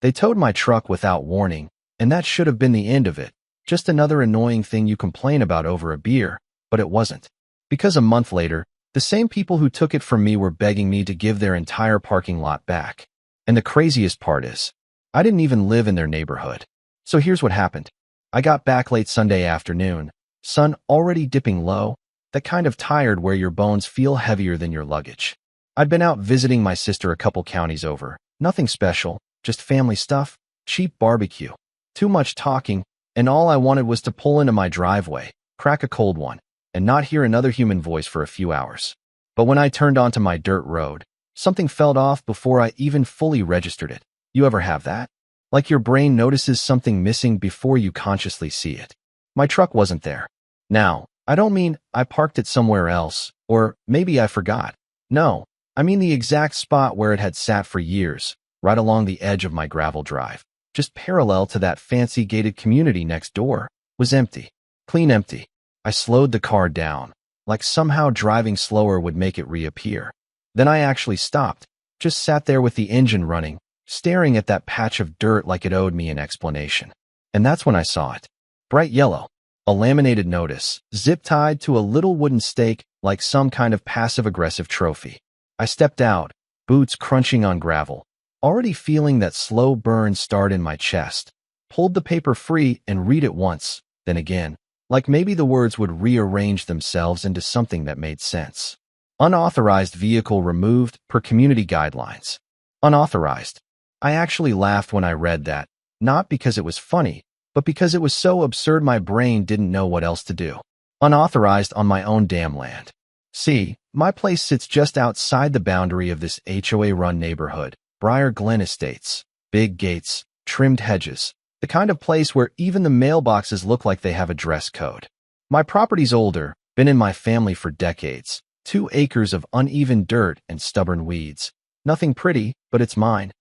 They towed my truck without warning, and that should have been the end of it. Just another annoying thing you complain about over a beer, but it wasn't. Because a month later, the same people who took it from me were begging me to give their entire parking lot back. And the craziest part is, I didn't even live in their neighborhood. So here's what happened. I got back late Sunday afternoon, sun already dipping low, that kind of tired where your bones feel heavier than your luggage. I'd been out visiting my sister a couple counties over. Nothing special, just family stuff, cheap barbecue. Too much talking, and all I wanted was to pull into my driveway, crack a cold one, and not hear another human voice for a few hours. But when I turned onto my dirt road, something felt off before I even fully registered it. You ever have that? Like your brain notices something missing before you consciously see it. My truck wasn't there. Now, I don't mean I parked it somewhere else, or maybe I forgot. No, I mean the exact spot where it had sat for years, right along the edge of my gravel drive, just parallel to that fancy gated community next door, was empty. Clean empty. I slowed the car down, like somehow driving slower would make it reappear. Then I actually stopped, just sat there with the engine running, staring at that patch of dirt like it owed me an explanation. And that's when I saw it. Bright yellow. A laminated notice, zip-tied to a little wooden stake like some kind of passive-aggressive trophy. I stepped out, boots crunching on gravel, already feeling that slow burn start in my chest, pulled the paper free and read it once, then again, like maybe the words would rearrange themselves into something that made sense. Unauthorized vehicle removed per community guidelines. Unauthorized. I actually laughed when I read that, not because it was funny, but because it was so absurd my brain didn't know what else to do. Unauthorized on my own damn land. See, my place sits just outside the boundary of this HOA-run neighborhood, Briar Glen Estates. Big gates, trimmed hedges, the kind of place where even the mailboxes look like they have a dress code. My property's older, been in my family for decades. 2 acres of uneven dirt and stubborn weeds. Nothing pretty, but it's mine.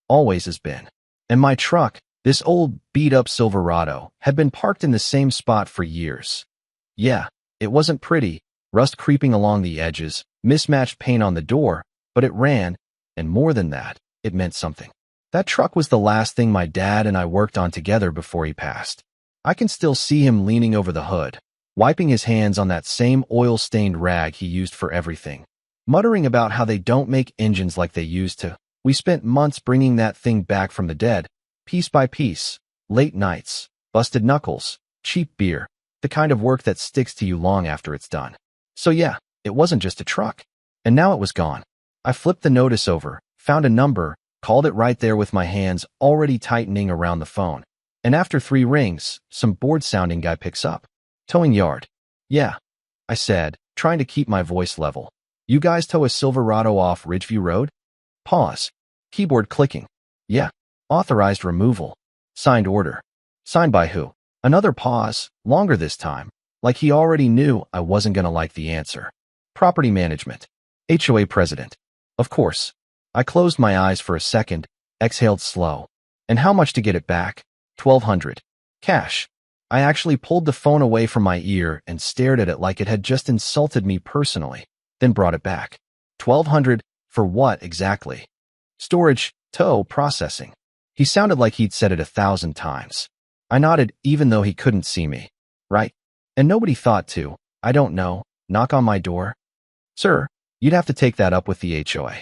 Always has been. And my truck, this old beat-up Silverado, had been parked in the same spot for years. Yeah, it wasn't pretty, rust creeping along the edges, mismatched paint on the door, but it ran, and more than that, it meant something. That truck was the last thing my dad and I worked on together before he passed. I can still see him leaning over the hood, wiping his hands on that same oil-stained rag he used for everything, muttering about how they don't make engines like they used to. We spent months bringing that thing back from the dead, piece by piece, late nights, busted knuckles, cheap beer, the kind of work that sticks to you long after it's done. So yeah, it wasn't just a truck. And now it was gone. I flipped the notice over, found a number, called it right there with my hands already tightening around the phone. And after 3 rings, some bored-sounding guy picks up. Towing yard. Yeah, I said, trying to keep my voice level. You guys tow a Silverado off Ridgeview Road? Pause. Keyboard clicking. Yeah. Authorized removal. Signed order. Signed by who? Another pause, longer this time, like he already knew I wasn't gonna like the answer. Property management. HOA president. Of course. I closed my eyes for a second, exhaled slow. And how much to get it back? $1,200. Cash. I actually pulled the phone away from my ear and stared at it like it had just insulted me personally, then brought it back. $1,200 for what exactly? Storage, tow, processing. He sounded like he'd said it 1,000 times. I nodded even though he couldn't see me. Right? And nobody thought to, I don't know, knock on my door? Sir, you'd have to take that up with the HOA.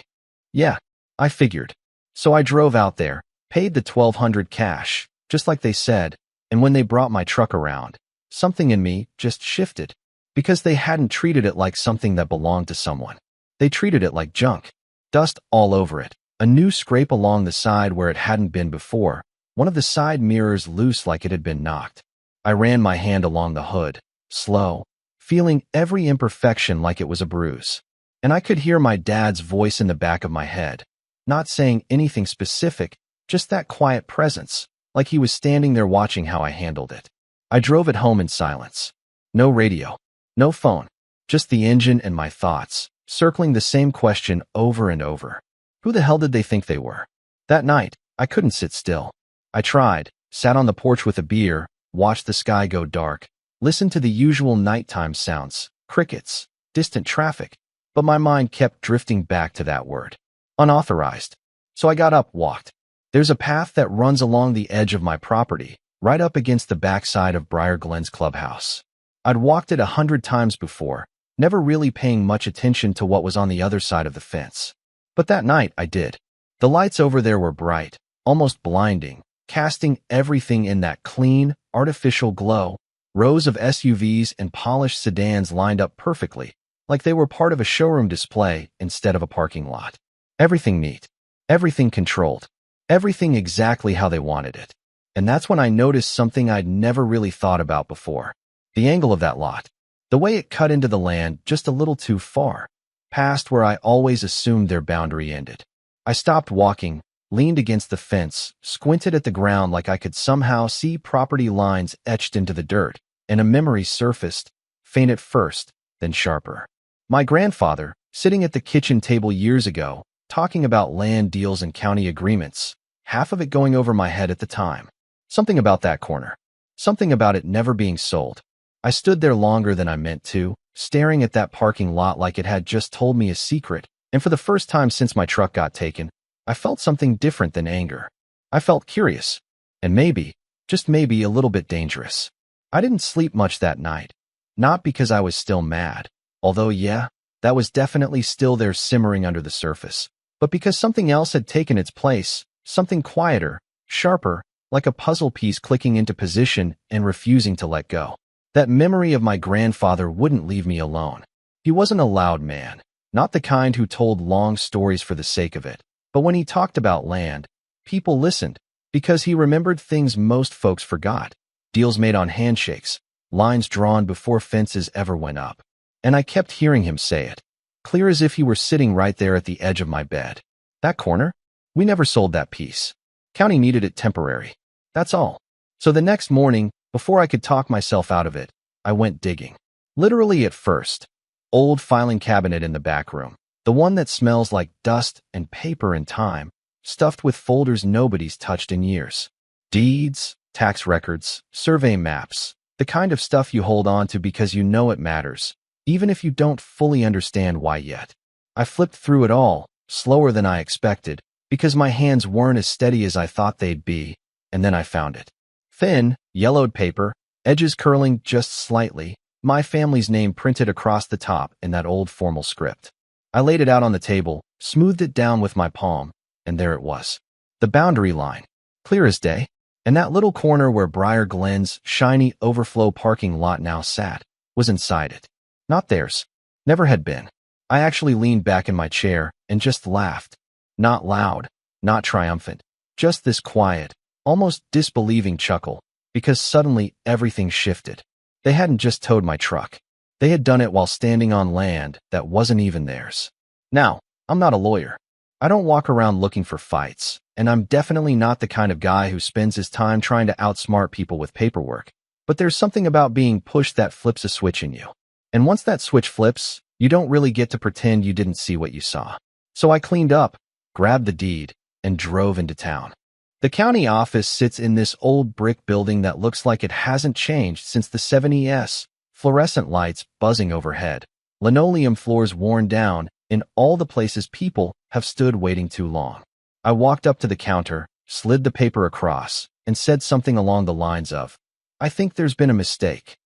Yeah, I figured. So I drove out there, paid the $1,200 cash, just like they said, and when they brought my truck around, something in me just shifted. Because they hadn't treated it like something that belonged to someone. They treated it like junk. Dust all over it. A new scrape along the side where it hadn't been before. One of the side mirrors loose like it had been knocked. I ran my hand along the hood, slow, feeling every imperfection like it was a bruise. And I could hear my dad's voice in the back of my head, not saying anything specific, just that quiet presence, like he was standing there watching how I handled it. I drove it home in silence. No radio, no phone, just the engine and my thoughts, circling the same question over and over. Who the hell did they think they were? That night, I couldn't sit still. I tried, sat on the porch with a beer, watched the sky go dark, listened to the usual nighttime sounds, crickets, distant traffic, but my mind kept drifting back to that word. Unauthorized. So I got up, walked. There's a path that runs along the edge of my property, right up against the backside of Briar Glen's clubhouse. I'd walked it 100 times before, never really paying much attention to what was on the other side of the fence. But that night I did. The lights over there were bright, almost blinding, casting everything in that clean, artificial glow. Rows of SUVs and polished sedans lined up perfectly, like they were part of a showroom display instead of a parking lot. Everything neat, everything controlled, everything exactly how they wanted it. And that's when I noticed something I'd never really thought about before. The angle of that lot. The way it cut into the land just a little too far, past where I always assumed their boundary ended. I stopped walking, leaned against the fence, squinted at the ground like I could somehow see property lines etched into the dirt, and a memory surfaced, faint at first, then sharper. My grandfather, sitting at the kitchen table years ago, talking about land deals and county agreements, half of it going over my head at the time. Something about that corner. Something about it never being sold. I stood there longer than I meant to, staring at that parking lot like it had just told me a secret, and for the first time since my truck got taken, I felt something different than anger. I felt curious, and maybe, just maybe, a little bit dangerous. I didn't sleep much that night, not because I was still mad, although yeah, that was definitely still there simmering under the surface, but because something else had taken its place, something quieter, sharper, like a puzzle piece clicking into position and refusing to let go. That memory of my grandfather wouldn't leave me alone. He wasn't a loud man, not the kind who told long stories for the sake of it, but when he talked about land, people listened, because he remembered things most folks forgot. Deals made on handshakes, lines drawn before fences ever went up. And I kept hearing him say it, clear as if he were sitting right there at the edge of my bed. That corner? We never sold that piece. County needed it temporary. That's all. So the next morning, before I could talk myself out of it, I went digging. Literally at first. Old filing cabinet in the back room. The one that smells like dust and paper and time, stuffed with folders nobody's touched in years. Deeds, tax records, survey maps, the kind of stuff you hold on to because you know it matters, even if you don't fully understand why yet. I flipped through it all, slower than I expected, because my hands weren't as steady as I thought they'd be, and then I found it. Thin, yellowed paper, edges curling just slightly, my family's name printed across the top in that old formal script. I laid it out on the table, smoothed it down with my palm, and there it was. The boundary line, clear as day. And that little corner where Briar Glen's shiny overflow parking lot now sat, was inside it. Not theirs. Never had been. I actually leaned back in my chair and just laughed. Not loud, not triumphant, just this quiet, almost disbelieving chuckle, because suddenly everything shifted. They hadn't just towed my truck. They had done it while standing on land that wasn't even theirs. Now, I'm not a lawyer. I don't walk around looking for fights, and I'm definitely not the kind of guy who spends his time trying to outsmart people with paperwork. But there's something about being pushed that flips a switch in you. And once that switch flips, you don't really get to pretend you didn't see what you saw. So I cleaned up, grabbed the deed, and drove into town. The county office sits in this old brick building that looks like it hasn't changed since the 70s, fluorescent lights buzzing overhead, linoleum floors worn down, in all the places people have stood waiting too long. I walked up to the counter, slid the paper across, and said something along the lines of, "I think there's been a mistake."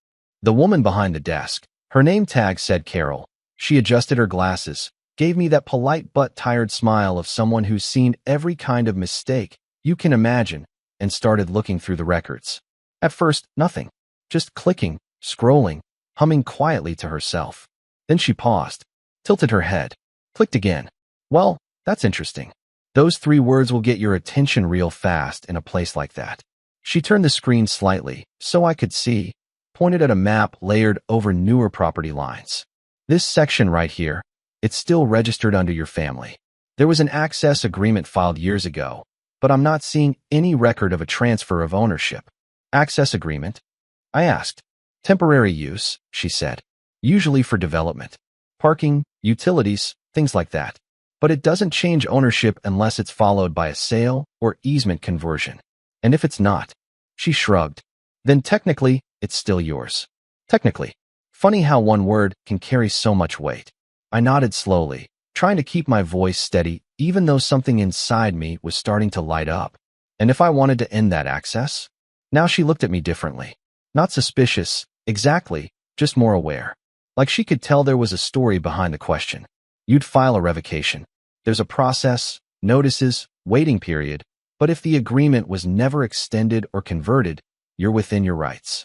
The woman behind the desk, her name tag said Carol. She adjusted her glasses, gave me that polite but tired smile of someone who's seen every kind of mistake you can imagine, and started looking through the records. At first, nothing. Just clicking, scrolling, humming quietly to herself. Then she paused, tilted her head, clicked again. "Well, that's interesting. Those 3 words will get your attention real fast in a place like that." She turned the screen slightly, so I could see, pointed at a map layered over newer property lines. "This section right here, it's still registered under your family. There was an access agreement filed years ago, but I'm not seeing any record of a transfer of ownership." "Access agreement?" I asked. "Temporary use," she said. "Usually for development. Parking, utilities, things like that. But it doesn't change ownership unless it's followed by a sale or easement conversion. And if it's not," she shrugged, "then technically, it's still yours." Technically. Funny how one word can carry so much weight. I nodded slowly, trying to keep my voice steady even though something inside me was starting to light up. And if I wanted to end that access? Now she looked at me differently. Not suspicious, exactly, just more aware. Like she could tell there was a story behind the question. You'd file a revocation. There's a process, notices, waiting period, but if the agreement was never extended or converted, you're within your rights.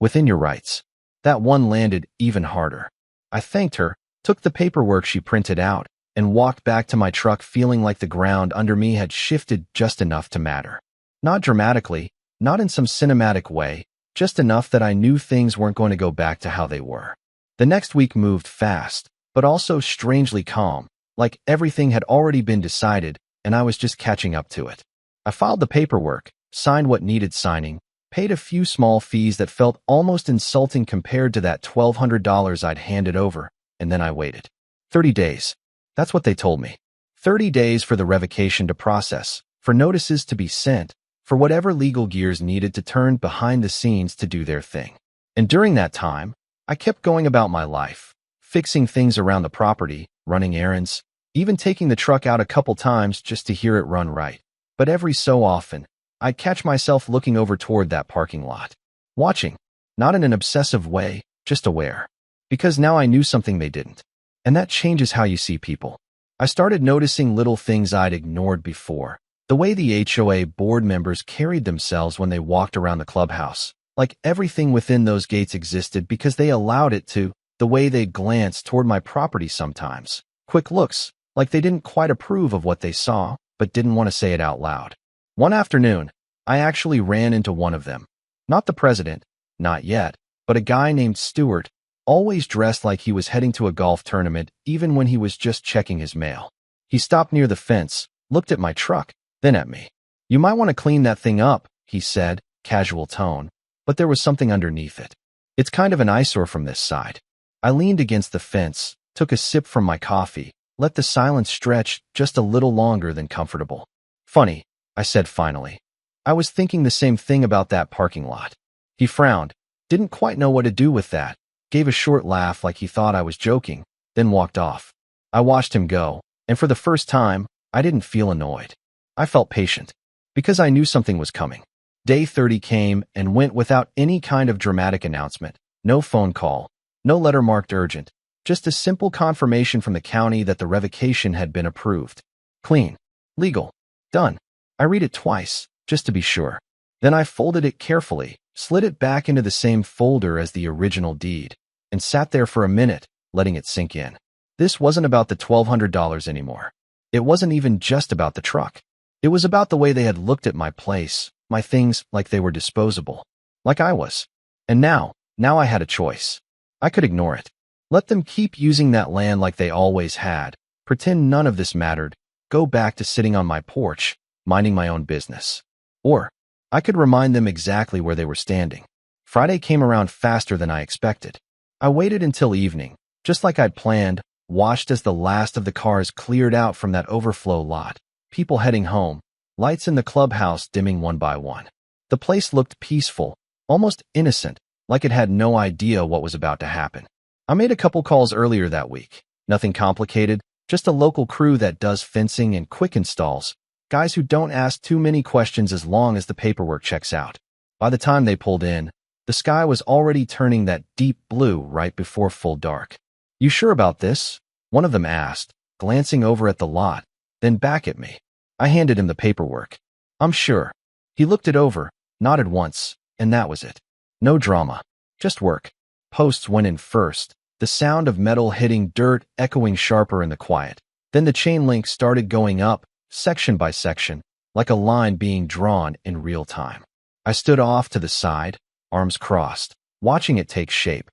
Within your rights. That one landed even harder. I thanked her, took the paperwork she printed out, and walked back to my truck feeling like the ground under me had shifted just enough to matter. Not dramatically, not in some cinematic way, just enough that I knew things weren't going to go back to how they were. The next week moved fast, but also strangely calm, like everything had already been decided and I was just catching up to it. I filed the paperwork, signed what needed signing, paid a few small fees that felt almost insulting compared to that $1,200 I'd handed over, and then I waited. 30 days. That's what they told me. 30 days for the revocation to process, for notices to be sent, for whatever legal gears needed to turn behind the scenes to do their thing. And during that time, I kept going about my life, fixing things around the property, running errands, even taking the truck out a couple times just to hear it run right. But every so often, I'd catch myself looking over toward that parking lot. Watching, not in an obsessive way, just aware. Because now I knew something they didn't. And that changes how you see people. I started noticing little things I'd ignored before. The way the HOA board members carried themselves when they walked around the clubhouse. Like everything within those gates existed because they allowed it to. The way they glanced toward my property sometimes. Quick looks, like they didn't quite approve of what they saw, but didn't want to say it out loud. One afternoon, I actually ran into one of them. Not the president, not yet, but a guy named Stuart, always dressed like he was heading to a golf tournament even when he was just checking his mail. He stopped near the fence, looked at my truck, then at me. "You might want to clean that thing up," he said, casual tone, but there was something underneath it. "It's kind of an eyesore from this side." I leaned against the fence, took a sip from my coffee, let the silence stretch just a little longer than comfortable. "Funny," I said finally. "I was thinking the same thing about that parking lot." He frowned, didn't quite know what to do with that, gave a short laugh like he thought I was joking, then walked off. I watched him go, and for the first time, I didn't feel annoyed. I felt patient, because I knew something was coming. Day 30 came and went without any kind of dramatic announcement. No phone call, no letter marked urgent, just a simple confirmation from the county that the revocation had been approved. Clean. Legal. Done. I read it twice, just to be sure. Then I folded it carefully, slid it back into the same folder as the original deed, and sat there for a minute, letting it sink in. This wasn't about the $1,200 anymore. It wasn't even just about the truck. It was about the way they had looked at my place, my things, like they were disposable. Like I was. And now I had a choice. I could ignore it. Let them keep using that land like they always had, pretend none of this mattered, go back to sitting on my porch, minding my own business. Or I could remind them exactly where they were standing. Friday came around faster than I expected. I waited until evening, just like I'd planned, watched as the last of the cars cleared out from that overflow lot, people heading home, lights in the clubhouse dimming one by one. The place looked peaceful, almost innocent, like it had no idea what was about to happen. I made a couple calls earlier that week. Nothing complicated, just a local crew that does fencing and quick installs. Guys who don't ask too many questions as long as the paperwork checks out. By the time they pulled in, the sky was already turning that deep blue right before full dark. "You sure about this?" one of them asked, glancing over at the lot, then back at me. I handed him the paperwork. "I'm sure." He looked it over, nodded once, and that was it. No drama, just work. Posts went in first, the sound of metal hitting dirt echoing sharper in the quiet. Then the chain link started going up, section by section, like a line being drawn in real time. I stood off to the side, arms crossed, watching it take shape,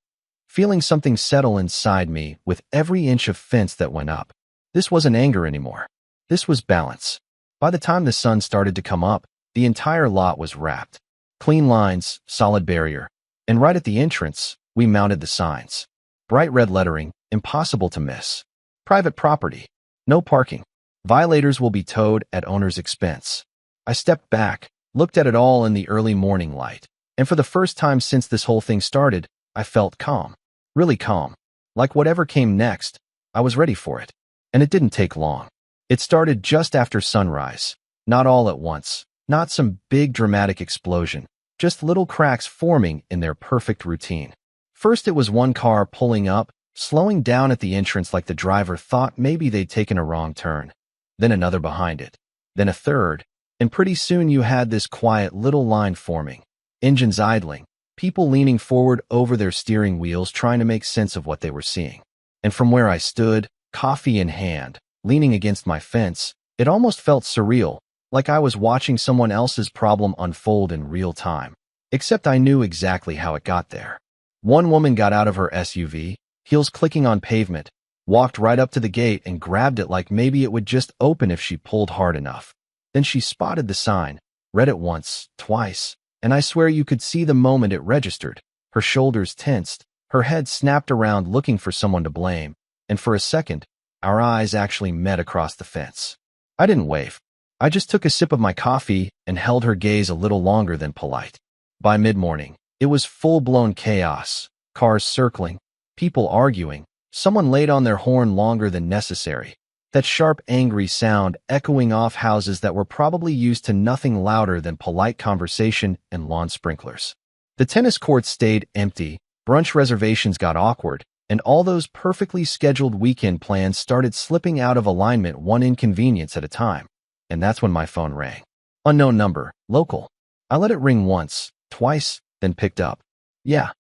feeling something settle inside me with every inch of fence that went up. This wasn't anger anymore. This was balance. By the time the sun started to come up, the entire lot was wrapped. Clean lines, solid barrier, and right at the entrance, we mounted the signs. Bright red lettering, impossible to miss. Private property. No parking. Violators will be towed at owner's expense. I stepped back, looked at it all in the early morning light, and for the first time since this whole thing started, I felt calm. Really calm. Like whatever came next, I was ready for it. And it didn't take long. It started just after sunrise. Not all at once, Not some big dramatic explosion, just little cracks forming in their perfect routine. First, it was one car pulling up, slowing down at the entrance like the driver thought maybe they'd taken a wrong turn. Then another behind it. Then a third, and pretty soon you had this quiet little line forming. Engines idling, people leaning forward over their steering wheels trying to make sense of what they were seeing. And from where I stood, coffee in hand, leaning against my fence, it almost felt surreal, like I was watching someone else's problem unfold in real time. Except I knew exactly how it got there. One woman got out of her SUV, heels clicking on pavement, walked right up to the gate and grabbed it like maybe it would just open if she pulled hard enough. Then she spotted the sign, read it once, twice, and I swear you could see the moment it registered. Her shoulders tensed, her head snapped around looking for someone to blame, and for a second, our eyes actually met across the fence. I didn't wave. I just took a sip of my coffee and held her gaze a little longer than polite. By mid-morning, it was full-blown chaos, cars circling, people arguing, someone laid on their horn longer than necessary, that sharp, angry sound echoing off houses that were probably used to nothing louder than polite conversation and lawn sprinklers. The tennis courts stayed empty, brunch reservations got awkward, and all those perfectly scheduled weekend plans started slipping out of alignment one inconvenience at a time. And that's when my phone rang. Unknown number, local. I let it ring once, twice, then picked up. Yeah.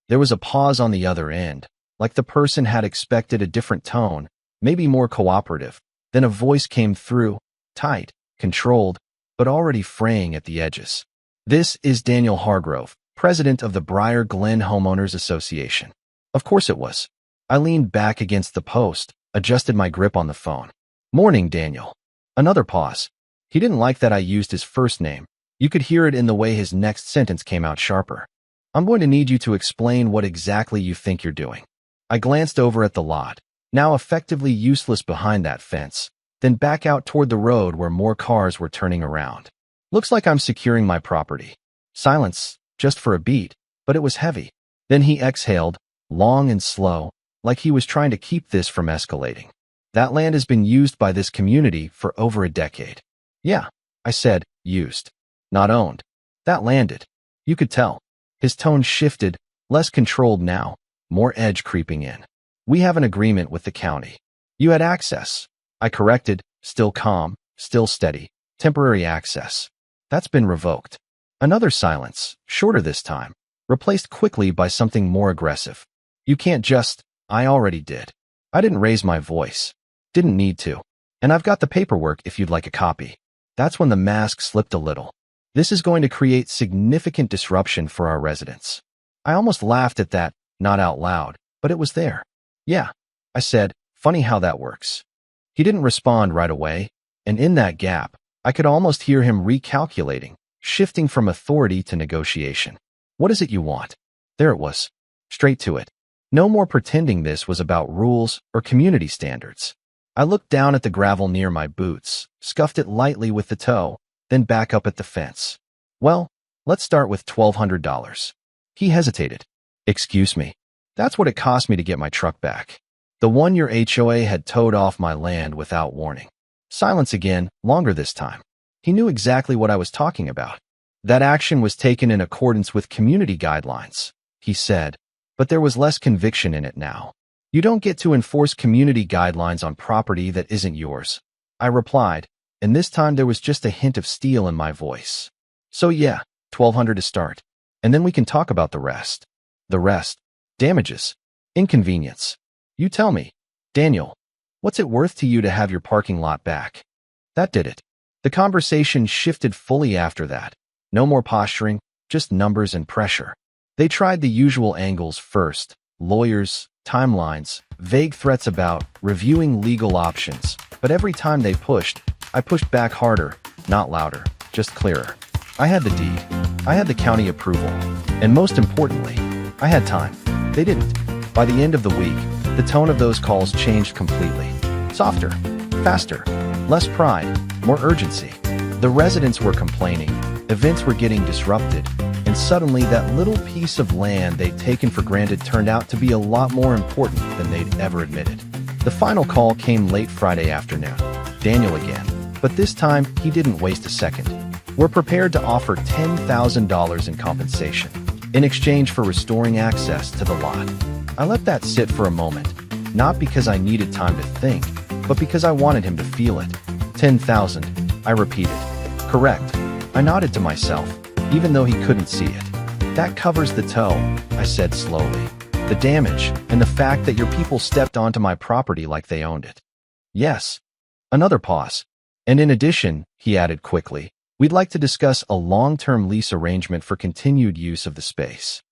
There was a pause on the other end, like the person had expected a different tone, maybe more cooperative. Then a voice came through, tight, controlled, but already fraying at the edges. This is Daniel Hargrove, president of the Briar Glen Homeowners Association. Of course it was. I leaned back against the post, adjusted my grip on the phone. Morning, Daniel. Another pause. He didn't like that I used his first name. You could hear it in the way his next sentence came out sharper. I'm going to need you to explain what exactly you think you're doing. I glanced over at the lot, now effectively useless behind that fence, then back out toward the road where more cars were turning around. Looks like I'm securing my property. Silence, just for a beat, but it was heavy. Then he exhaled, long and slow, like he was trying to keep this from escalating. That land has been used by this community for over a decade. Yeah, I said, used. Not owned. That landed. You could tell. His tone shifted, less controlled now, more edge creeping in. We have an agreement with the county. You had access. I corrected, still calm, still steady. Temporary access. That's been revoked. Another silence, shorter this time, replaced quickly by something more aggressive. You can't just, I already did. I didn't raise my voice. Didn't need to. And I've got the paperwork if you'd like a copy. That's when the mask slipped a little. This is going to create significant disruption for our residents. I almost laughed at that, not out loud, but it was there. Yeah, I said, funny how that works. He didn't respond right away, and in that gap, I could almost hear him recalculating, shifting from authority to negotiation. What is it you want? There it was. Straight to it. No more pretending this was about rules or community standards. I looked down at the gravel near my boots, scuffed it lightly with the toe, then back up at the fence. Well, let's start with $1,200. He hesitated. Excuse me. That's what it cost me to get my truck back. The one your HOA had towed off my land without warning. Silence again, longer this time. He knew exactly what I was talking about. That action was taken in accordance with community guidelines, he said, but there was less conviction in it now. You don't get to enforce community guidelines on property that isn't yours. I replied, and this time there was just a hint of steel in my voice. So yeah, $1,200 to start. And then we can talk about the rest. The rest. Damages. Inconvenience. You tell me. Daniel, what's it worth to you to have your parking lot back? That did it. The conversation shifted fully after that. No more posturing, just numbers and pressure. They tried the usual angles first. Lawyers, timelines, vague threats about reviewing legal options. But every time they pushed, I pushed back harder, not louder, just clearer. I had the deed. I had the county approval. And most importantly, I had time. They didn't. By the end of the week, the tone of those calls changed completely. Softer, faster, less pride, more urgency. The residents were complaining, events were getting disrupted, and suddenly that little piece of land they'd taken for granted turned out to be a lot more important than they'd ever admitted. The final call came late Friday afternoon. Daniel again. But this time, he didn't waste a second. were prepared to offer $10,000 in compensation in exchange for restoring access to the lot. I let that sit for a moment, not because I needed time to think, but because I wanted him to feel it. 10,000, I repeated. Correct. I nodded to myself, even though he couldn't see it. That covers the tow, I said slowly. The damage, and the fact that your people stepped onto my property like they owned it. Yes. Another pause. And in addition, he added quickly, we'd like to discuss a long-term lease arrangement for continued use of the space.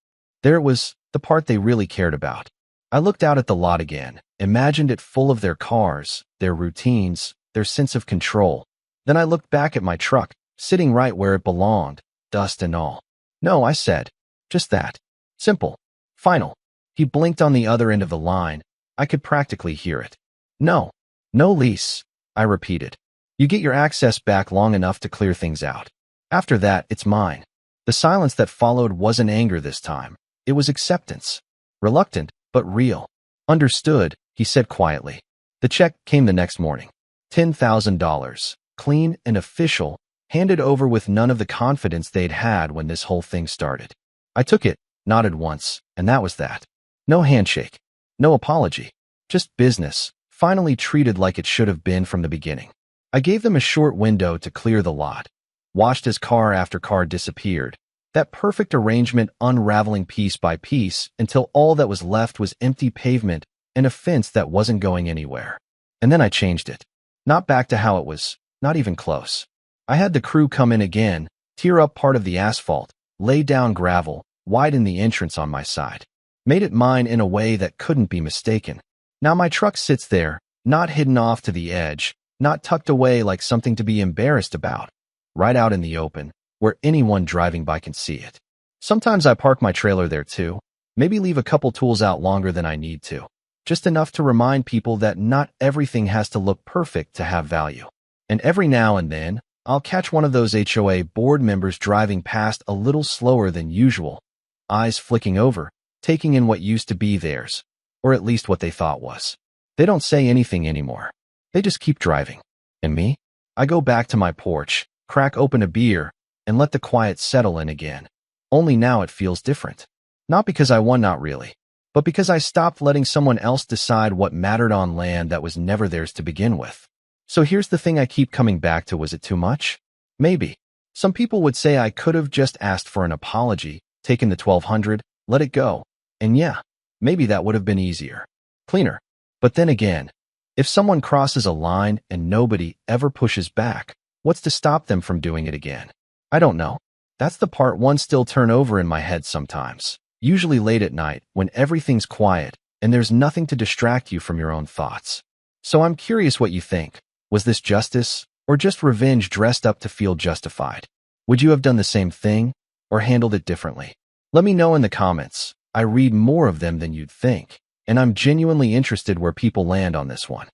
There it was, the part they really cared about. I looked out at the lot again, imagined it full of their cars, their routines, their sense of control. Then I looked back at my truck, sitting right where it belonged, dust and all. No, I said. Just that. Simple. Final. He blinked on the other end of the line. I could practically hear it. No. No lease, I repeated. You get your access back long enough to clear things out. After that, it's mine. The silence that followed wasn't anger this time. It was acceptance. Reluctant, but real. Understood, he said quietly. The check came the next morning. $10,000, clean and official, handed over with none of the confidence they'd had when this whole thing started. I took it, nodded once, and that was that. No handshake. No apology. Just business, finally treated like it should have been from the beginning. I gave them a short window to clear the lot. Watched as car after car disappeared. That perfect arrangement unraveling piece by piece until all that was left was empty pavement and a fence that wasn't going anywhere. And then I changed it. Not back to how it was, not even close. I had the crew come in again, tear up part of the asphalt, lay down gravel, widen the entrance on my side. Made it mine in a way that couldn't be mistaken. Now my truck sits there, not hidden off to the edge, not tucked away like something to be embarrassed about. Right out in the open, where anyone driving by can see it. Sometimes I park my trailer there too, maybe leave a couple tools out longer than I need to. Just enough to remind people that not everything has to look perfect to have value. And every now and then, I'll catch one of those HOA board members driving past a little slower than usual, eyes flicking over, taking in what used to be theirs, or at least what they thought was. They don't say anything anymore. They just keep driving. And me? I go back to my porch, crack open a beer, and let the quiet settle in again. Only now it feels different. Not because I won, not really, but because I stopped letting someone else decide what mattered on land that was never theirs to begin with. So here's the thing I keep coming back to. Was it too much? Maybe. Some people would say I could have just asked for an apology, taken the $1,200, let it go. And yeah, maybe that would have been easier. Cleaner. But then again, if someone crosses a line and nobody ever pushes back, what's to stop them from doing it again? I don't know. That's the part one still turn over in my head sometimes. Usually late at night, when everything's quiet and there's nothing to distract you from your own thoughts. So I'm curious what you think. Was this justice, or just revenge dressed up to feel justified? Would you have done the same thing, or handled it differently? Let me know in the comments. I read more of them than you'd think, and I'm genuinely interested where people land on this one.